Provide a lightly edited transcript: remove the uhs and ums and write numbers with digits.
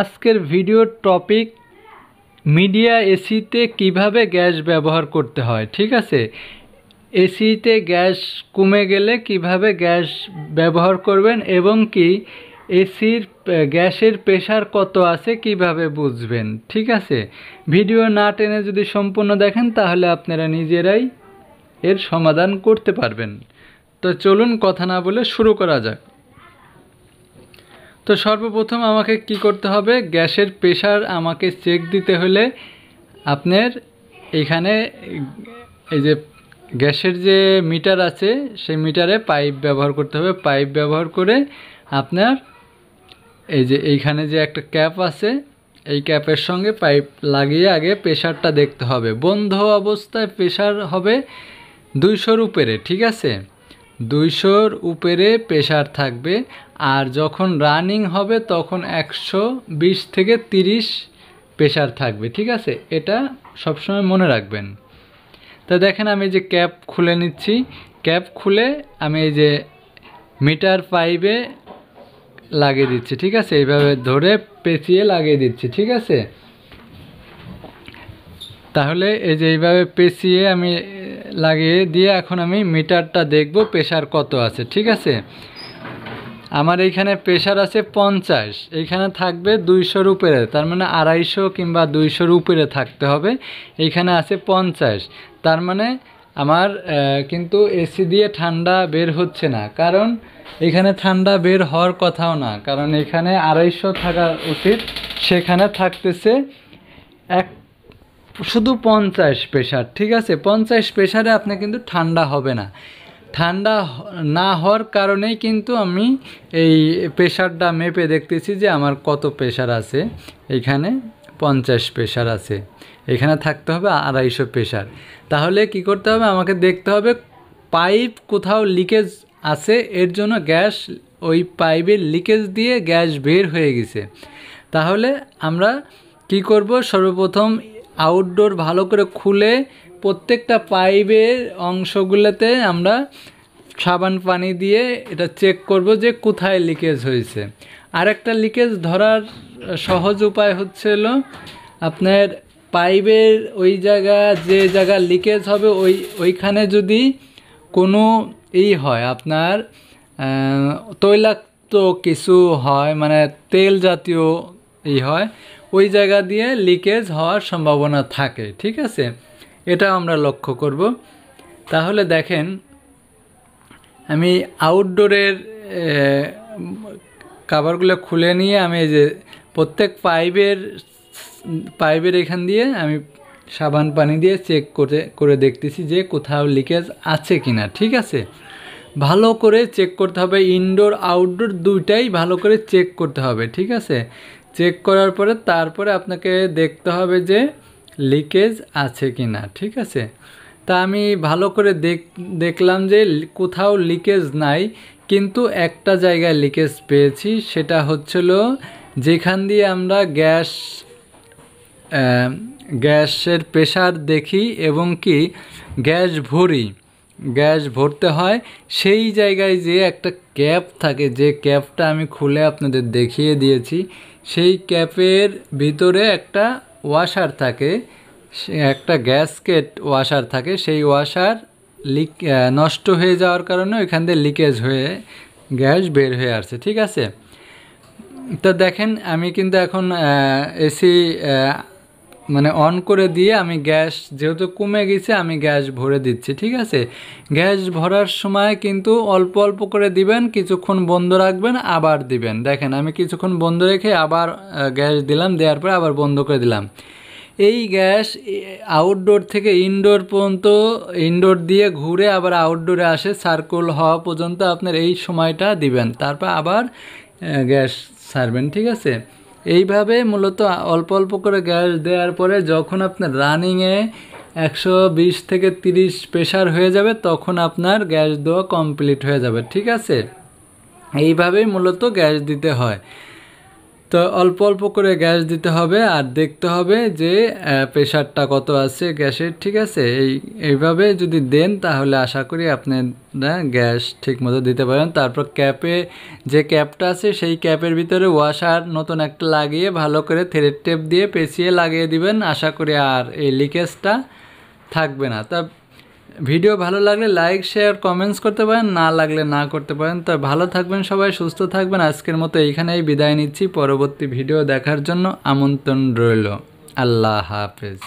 আজকের ভিডিওর topic media এসিতে কিভাবে গ্যাস ব্যবহার করতে হয়। ঠিক আছে, এসিতে গ্যাস কমে গেলে কিভাবে গ্যাস ব্যবহার করবেন এবং কি এসির গ্যাসের প্রেশার কত আছে কিভাবে বুঝবেন। ঠিক আছে, ভিডিও না টেনে যদি সম্পূর্ণ দেখেন তাহলে আপনারা নিজেরাই এর সমাধান করতে পারবেন। তো চলুন কথা না বলে শুরু করা যাক। তো সর্বপ্রথম আমাকে কি করতে হবে, গ্যাসের প্রেশার আমাকে চেক দিতে হলে আপনার এখানে এই যে গ্যাসের যে মিটার আছে সেই মিটারে পাইপ ব্যবহার করতে হবে। পাইপ ব্যবহার করে আপনার এই যে এইখানে যে একটা ক্যাপ আছে এই ক্যাপের সঙ্গে পাইপ লাগিয়ে আগে প্রেশারটা দেখতে হবে। বন্ধ অবস্থায় প্রেশার হবে 200-র উপরে। ঠিক আছে, 200-র উপরে প্রেশার থাকবে। আর যখন রানিং হবে তখন 120 থেকে 30 প্রেশার থাকবে। ঠিক আছে, এটা সবসময় মনে রাখবেন। তা দেখেন আমি যে ক্যাপ খুলে নিচ্ছি, ক্যাপ খুলে আমি এই যে মিটার পাইপে লাগিয়ে দিচ্ছি। ঠিক আছে, এইভাবে ধরে পেঁচিয়ে লাগিয়ে দিচ্ছি। ঠিক আছে, তাহলে এই যে এইভাবে পেঁচিয়ে আমি লাগিয়ে দিয়ে এখন আমি মিটারটা দেখব প্রেশার কত আছে। ঠিক আছে, আমার এইখানে প্রেশার আছে 50, এইখানে থাকবে 200-র উপরে, তার মানে 250 কিংবা 200-র উপরে থাকতে হবে। এইখানে আছে 50, তার মানে আমার কিন্তু এসি দিয়ে ঠান্ডা বের হচ্ছে না, কারণ এখানে ঠান্ডা বের হওয়ার কথাও না, কারণ এখানে 250 থাকা উচিত, সেখানে থাকতেছে শুধু 50 প্রেশার। ঠিক আছে, 50 প্রেশারে আপনি কিন্তু ঠান্ডা হবে না। ঠান্ডা না হওয়ার কারণেই কিন্তু আমি এই প্রেশারটা মেপে দেখতেছি যে আমার কত প্রেশার আছে। এইখানে 50 প্রেশার আছে, এখানে থাকতে হবে 250 প্রেশার। তাহলে কি করতে হবে, আমাকে দেখতে হবে পাইপ কোথাও লিকেজ আছে, এর জন্য গ্যাস ওই পাইপের লিকেজ দিয়ে গ্যাস বের হয়ে গেছে। তাহলে আমরা কি করব, সর্বপ্রথম আউটডোর ভালো করে খুলে প্রত্যেকটা পাইপের অংশগুলোতে আমরা সাবান পানি দিয়ে এটা চেক করব যে কোথায় লিকেজ হয়েছে। আরেকটা লিকেজ ধরার সহজ উপায় হচ্ছিল আপনার পাইপের ওই জায়গা, যে জায়গা লিকেজ হবে ওইখানে যদি কোনো হয় আপনার তৈলাক্ত কিছু হয়, মানে তেল জাতীয় হয়, ওই জায়গা দিয়ে লিকেজ হওয়ার সম্ভাবনা থাকে। ঠিক আছে, এটা আমরা লক্ষ্য করব। তাহলে দেখেন আমি আউটডোরের কাভারগুলো খুলে নিয়ে আমি এই যে প্রত্যেক পাইপের এখান দিয়ে আমি সাবান পানি দিয়ে চেক করে দেখতেছি যে কোথাও লিকেজ আছে কিনা। ঠিক আছে, ভালো করে চেক করতে হবে, ইনডোর আউটডোর দুইটাই ভালো করে চেক করতে হবে। ঠিক আছে, চেক করার পরে তারপরে আপনাকে দেখতে হবে যে লিকেজ আছে কি না। ঠিক আছে, তা আমি ভালো করে দেখলাম যে কোথাও লিকেজ নাই, কিন্তু একটা জায়গায় লিকেজ পেয়েছি। সেটা হচ্ছিল যেখান দিয়ে আমরা গ্যাসের প্রেশার দেখি এবং কি গ্যাস ভরতে হয়, সেই জায়গায় যে একটা ক্যাপ থাকে, যে ক্যাপটা আমি খুলে আপনাদের দেখিয়ে দিয়েছি, সেই ক্যাপের ভিতরে একটা ওয়াশার থাকে, একটা গ্যাসকেট ওয়াশার থাকে। সেই ওয়াশার নষ্ট হয়ে যাওয়ার কারণে ওইখান দিয়ে লিকেজ হয়ে গ্যাস বের হয়ে আসছে। ঠিক আছে, তো দেখেন আমি কিন্তু এখন এসি মানে অন করে দিয়ে আমি গ্যাস যেহেতু কমে গেছে আমি গ্যাস ভরে দিচ্ছি। ঠিক আছে, গ্যাস ভরার সময় কিন্তু অল্প অল্প করে দিবেন, কিছুক্ষণ বন্ধ রাখবেন, আবার দিবেন। দেখেন আমি কিছুক্ষণ বন্ধ রেখে আবার গ্যাস দিলাম, দেওয়ার পরে আবার বন্ধ করে দিলাম। এই গ্যাস আউটডোর থেকে ইনডোর পর্যন্ত, ইনডোর দিয়ে ঘুরে আবার আউটডোরে আসে, সার্কুল হওয়া পর্যন্ত আপনার এই সময়টা দিবেন, তারপর আবার গ্যাস ছাড়বেন। ঠিক আছে, এইভাবে মূলত অল্প অল্প করে গ্যাস দেওয়ার পরে যখন আপনার রানিংয়ে 120 থেকে 30 প্রেশার হয়ে যাবে তখন আপনার গ্যাস দেওয়া কমপ্লিট হয়ে যাবে। ঠিক আছে, এইভাবেই মূলত গ্যাস দিতে হয়। তো অল্প অল্প করে গ্যাস দিতে হবে আর দেখতে হবে যে প্রেশারটা কত আছে গ্যাসের, ঠিক আছে। এইভাবে যদি দেন তাহলে আশা করি আপনারা গ্যাস ঠিকমতো দিতে পারেন। তারপর যে ক্যাপটা আছে সেই ক্যাপের ভিতরে ওয়াশার নতুন একটা লাগিয়ে ভালো করে থ্রেড টেপ দিয়ে পেঁচিয়ে লাগিয়ে দিবেন। আশা করি আর এই লিকেজটা থাকবে না। তা ভিডিও ভালো লাগলে লাইক শেয়ার কমেন্টস করতে পারেন, না লাগলে না করতে পারেন। তো ভালো থাকবেন সবাই, সুস্থ থাকবেন। আজকের মতো এইখানেই বিদায় নিচ্ছি। পরবর্তী ভিডিও দেখার জন্য আমন্ত্রণ রইল। আল্লাহ হাফেজ।